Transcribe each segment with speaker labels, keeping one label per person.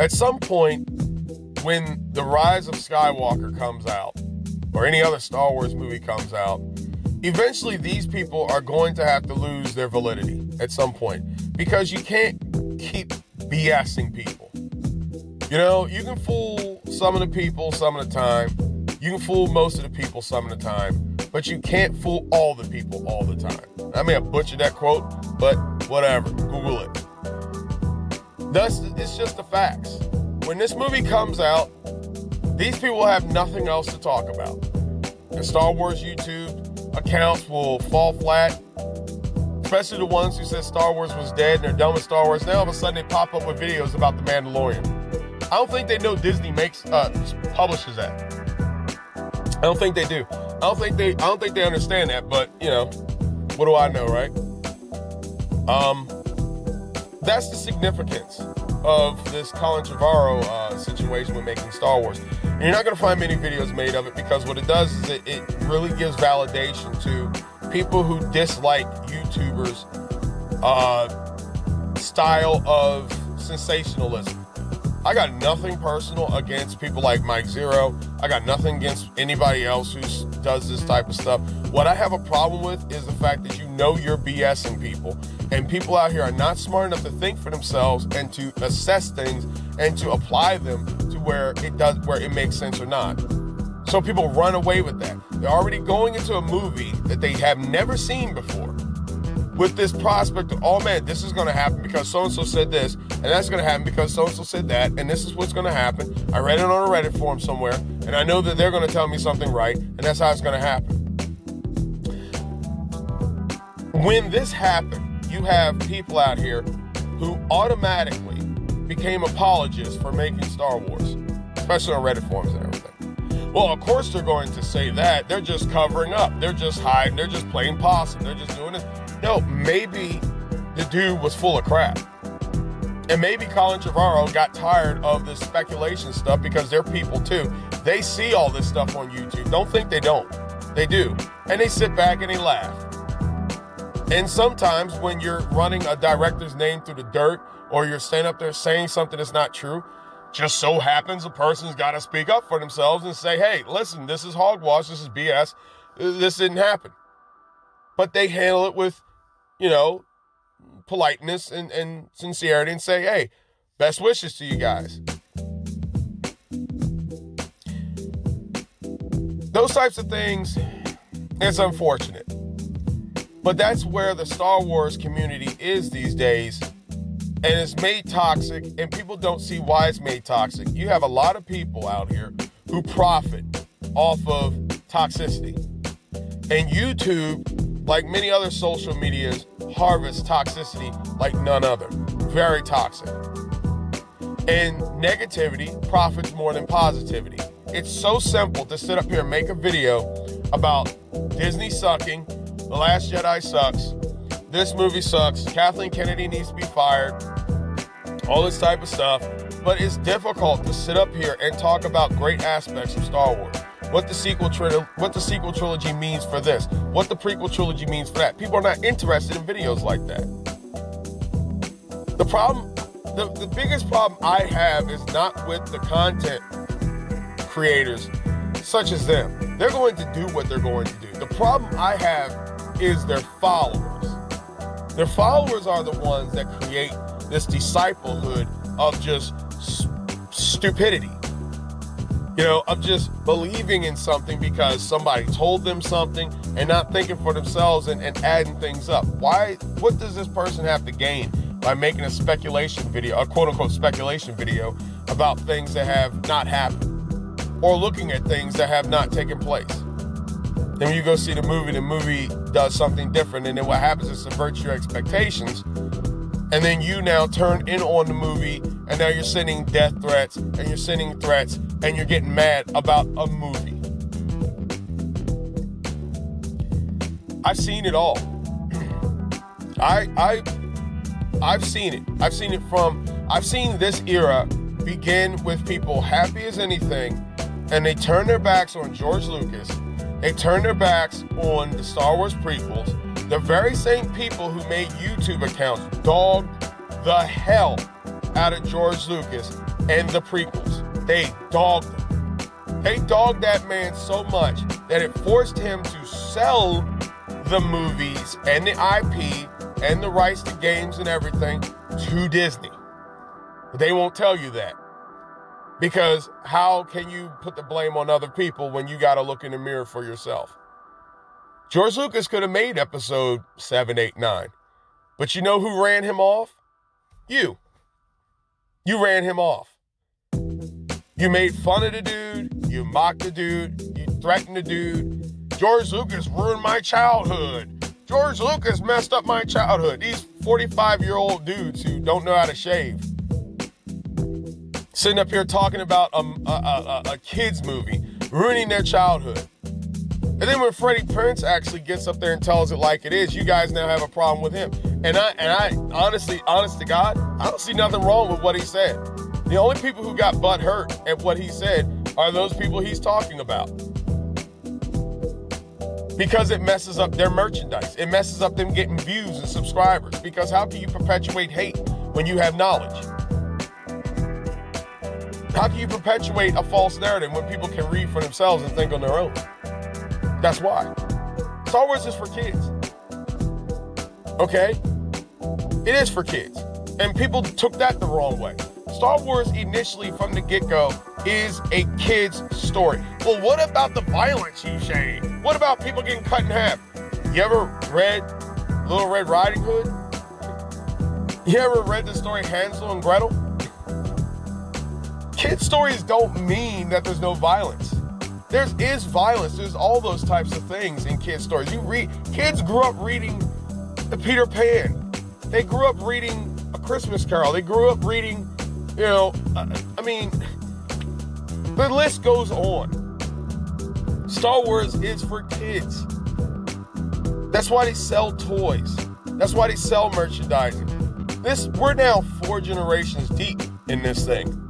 Speaker 1: At some point, when The Rise of Skywalker comes out, or any other Star Wars movie comes out, eventually these people are going to have to lose their validity at some point, because you can't keep BSing people. You know, you can fool some of the people some of the time. You can fool most of the people some of the time, but you can't fool all the people all the time. I may have butchered that quote, but whatever, Google it. It's just the facts. When this movie comes out, these people will have nothing else to talk about. The Star Wars YouTube accounts will fall flat, especially the ones who said Star Wars was dead and they're done with Star Wars. Now all of a sudden they pop up with videos about The Mandalorian. I don't think they know Disney publishes that. I don't think they do. I don't think they understand that, but you know, what do I know, right? That's the significance of this Colin Trevorrow situation with making Star Wars. And you're not going to find many videos made of it, because what it does is it really gives validation to people who dislike YouTubers' style of sensationalism. I got nothing personal against people like Mike Zero. I got nothing against anybody else who does this type of stuff. What I have a problem with is the fact that you know you're BSing people, and people out here are not smart enough to think for themselves and to assess things and to apply them to where it makes sense or not. So people run away with that. They're already going into a movie that they have never seen before with this prospect of, oh man, this is going to happen because so-and-so said this, and that's going to happen because so-and-so said that, and this is what's going to happen. I read it on a Reddit forum somewhere, and I know that they're going to tell me something right, and that's how it's going to happen. When this happened, you have people out here who automatically became apologists for making Star Wars, especially on Reddit forums and everything. Well, of course they're going to say that. They're just covering up. They're just hiding. They're just playing possum. They're just doing this. No, maybe the dude was full of crap. And maybe Colin Trevorrow got tired of this speculation stuff, because they're people too. They see all this stuff on YouTube. Don't think they don't. They do. And they sit back and they laugh. And sometimes when you're running a director's name through the dirt, or you're standing up there saying something that's not true, just so happens a person's got to speak up for themselves and say, hey, listen, this is hogwash, this is BS, this didn't happen. But they handle it with, you know, politeness and sincerity, and say, hey, best wishes to you guys. Those types of things, it's unfortunate. But that's where the Star Wars community is these days. And it's made toxic, and people don't see why it's made toxic. You have a lot of people out here who profit off of toxicity. And YouTube, like many other social medias, harvests toxicity like none other. Very toxic. And negativity profits more than positivity. It's so simple to sit up here and make a video about Disney sucking, The Last Jedi sucks, this movie sucks, Kathleen Kennedy needs to be fired, all this type of stuff. But it's difficult to sit up here and talk about great aspects of Star Wars. What the sequel trilogy means for this, what the prequel trilogy means for that. People are not interested in videos like that. The biggest problem I have is not with the content creators such as them. They're going to do what they're going to do. The problem I have is their followers. Their followers are the ones that create this disciplehood of just stupidity. You know, of just believing in something because somebody told them something and not thinking for themselves and adding things up. What does this person have to gain by making a speculation video, a quote unquote speculation video about things that have not happened, or looking at things that have not taken place? Then when you go see the movie does something different, and then what happens is subverts your expectations, and then you now turn in on the movie, and now you're sending death threats, and you're sending threats, and you're getting mad about a movie. I've seen it all. I've seen it. I've seen this era begin with people happy as anything, and they turn their backs on George Lucas. They turn their backs on the Star Wars prequels. The very same people who made YouTube accounts dogged the hell out of George Lucas and the prequels. They dogged him. They dogged that man so much that it forced him to sell the movies and the IP and the rights to games and everything to Disney. But they won't tell you that. Because how can you put the blame on other people when you got to look in the mirror for yourself? George Lucas could have made episode 7, 8, 9. But you know who ran him off? You. You ran him off. You made fun of the dude. You mocked the dude. You threatened the dude. George Lucas ruined my childhood. George Lucas messed up my childhood. These 45-year-old dudes who don't know how to shave. Sitting up here talking about a kid's movie, ruining their childhood. And then when Freddie Prinze actually gets up there and tells it like it is, you guys now have a problem with him. And I honestly, honest to God, I don't see nothing wrong with what he said. The only people who got butt hurt at what he said are those people he's talking about. Because it messes up their merchandise. It messes up them getting views and subscribers. Because how can you perpetuate hate when you have knowledge? How can you perpetuate a false narrative when people can read for themselves and think on their own? That's why. Star Wars is for kids. Okay? It is for kids. And people took that the wrong way. Star Wars initially from the get-go is a kid's story. Well, what about the violence, you say? What about people getting cut in half? You ever read Little Red Riding Hood? You ever read the story Hansel and Gretel? Kid stories don't mean that there's no violence. There is violence. There's all those types of things in kid stories. Kids grew up reading the Peter Pan. They grew up reading A Christmas Carol. They grew up reading, the list goes on. Star Wars is for kids. That's why they sell toys. That's why they sell merchandising. We're now 4 generations deep in this thing.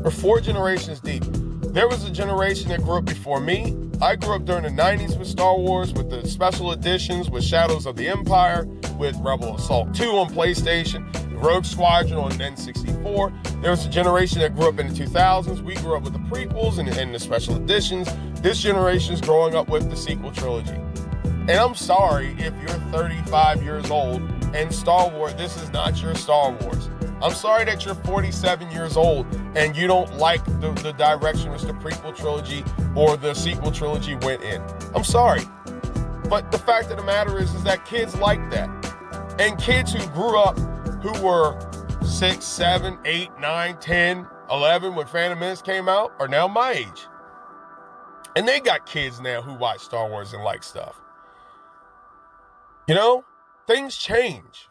Speaker 1: We're 4 generations deep. There was a generation that grew up before me. I grew up during the 90s with Star Wars, with the special editions, with Shadows of the Empire, with Rebel Assault 2 on PlayStation, Rogue Squadron on N64. There was a generation that grew up in the 2000s. We grew up with the prequels and the special editions. This generation's growing up with the sequel trilogy. And I'm sorry if you're 35 years old and Star Wars, this is not your Star Wars. I'm sorry that you're 47 years old and you don't like the direction which the prequel trilogy or the sequel trilogy went in. I'm sorry. But the fact of the matter is that kids like that. And kids who grew up, who were 6, 7, 8, 9, 10, 11 when Phantom Menace came out are now my age. And they got kids now who watch Star Wars and like stuff. Things change.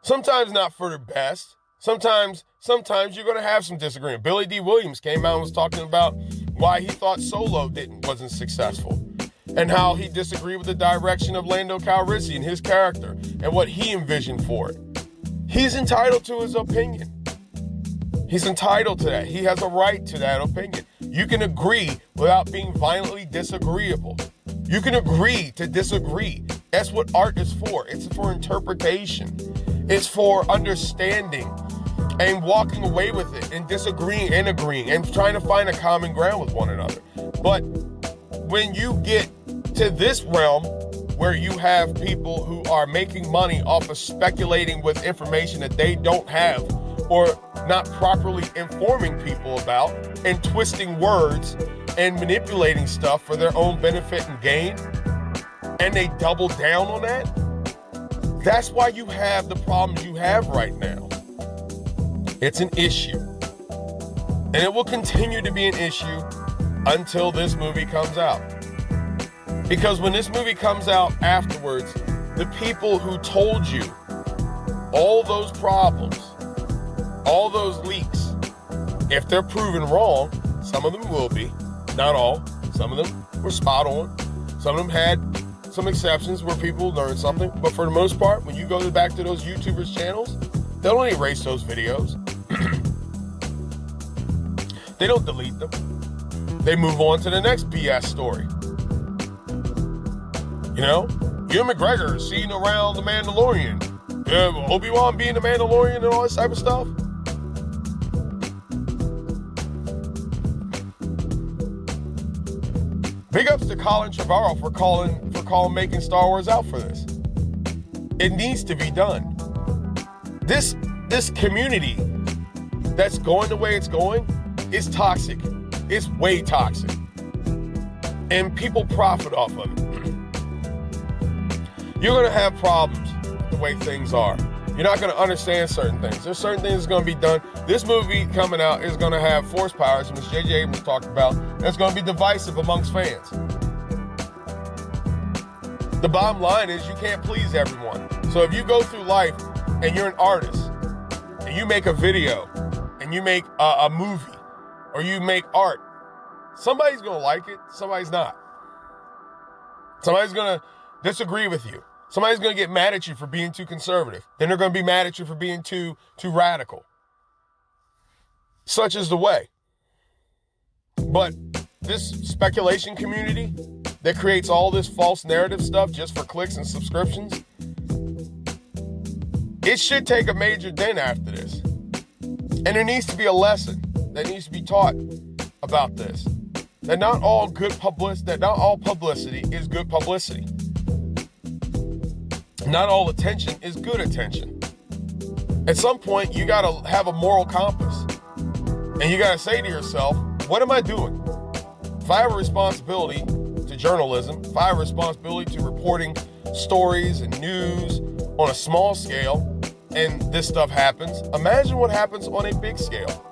Speaker 1: Sometimes not for the best. Sometimes you're going to have some disagreement. Billy D. Williams came out and was talking about why he thought Solo wasn't successful and how he disagreed with the direction of Lando Calrissian, his character, and what he envisioned for it. He's entitled to his opinion. He's entitled to that. He has a right to that opinion. You can agree without being violently disagreeable. You can agree to disagree. That's what art is for. It's for interpretation. It's for understanding and walking away with it and disagreeing and agreeing and trying to find a common ground with one another. But when you get to this realm where you have people who are making money off of speculating with information that they don't have or not properly informing people about and twisting words and manipulating stuff for their own benefit and gain, and they double down on that, that's why you have the problems you have right now. It's an issue. And it will continue to be an issue until this movie comes out. Because when this movie comes out afterwards, the people who told you all those problems, all those leaks, if they're proven wrong, some of them will be, not all, some of them were spot on, some of them had some exceptions where people learned something, but for the most part, when you go back to those YouTubers' channels, they don't erase those videos. They don't delete them. They move on to the next BS story. Ewan McGregor is seen around the Mandalorian. Obi-Wan being the Mandalorian and all this type of stuff. Big ups to Colin Trevorrow for calling making Star Wars out for this. It needs to be done. This community that's going the way it's going is toxic. It's way toxic. And people profit off of it. You're going to have problems with the way things are. You're not going to understand certain things. There's certain things that's going to be done. This movie coming out is going to have force powers, which J.J. Abrams talked about. That's going to be divisive amongst fans. The bottom line is you can't please everyone. So if you go through life and you're an artist and you make a video and you make a movie or you make art, somebody's going to like it, somebody's not. Somebody's going to disagree with you. Somebody's going to get mad at you for being too conservative. Then they're going to be mad at you for being too radical. Such is the way. But this speculation community that creates all this false narrative stuff just for clicks and subscriptions, it should take a major dent after this. And there needs to be a lesson that needs to be taught about this. That not all publicity is good publicity. Not all attention is good attention. At some point, you got to have a moral compass. And you got to say to yourself, what am I doing? If I have a responsibility to journalism, if I have a responsibility to reporting stories and news on a small scale, and this stuff happens, imagine what happens on a big scale.